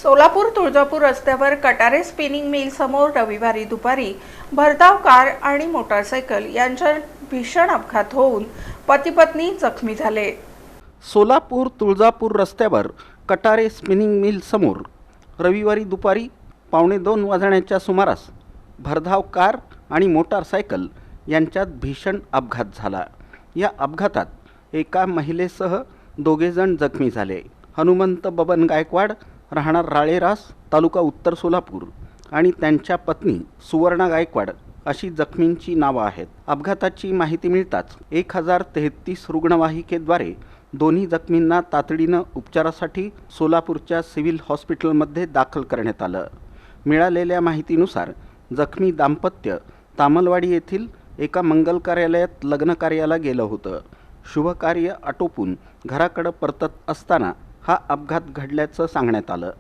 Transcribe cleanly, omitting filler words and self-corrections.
सोलापूर तुळजापूर रस्त्यावर Katare spinning mill समोर रविवारी दुपारी भरधाव कार आणि मोटारसायकल यांच्यात भीषण अपघात होऊन पती पत्नी जखमी झाले। सोलापूर तुळजापूर रस्त्यावर कटारे स्पिनिंग मिल समोर रविवारी दुपारी 1:15 वाजण्याच्या सुमारास भरधाव कार आणि मोटारसायकल यांच्यात भीषण अपघात झाला। या अपघातात एका महिलेसह दोघेजण जखमी झाले। हनुमंत बबन गायकवाड राहणार राळेरास तालुका उत्तर सोलापूर आणि त्यांच्या पत्नी सुवर्णा गायकवाड अशी जखमींची नावं आहेत। अपघाताची माहिती मिळताच 1033 रुग्णवाहिकेद्वारे दोन्ही जखमींना तातडीनं उपचारासाठी सोलापूरच्या सिव्हिल हॉस्पिटलमध्ये दाखल करण्यात आलं। मिळालेल्या माहितीनुसार जखमी दाम्पत्य तामलवाडी येथील एका मंगल कार्यालयात लग्न कार्याला गेलं होतं। शुभकार्य आटोपून घराकडे परतत असताना हा अपघात घडल्याचं सांगण्यात आलं।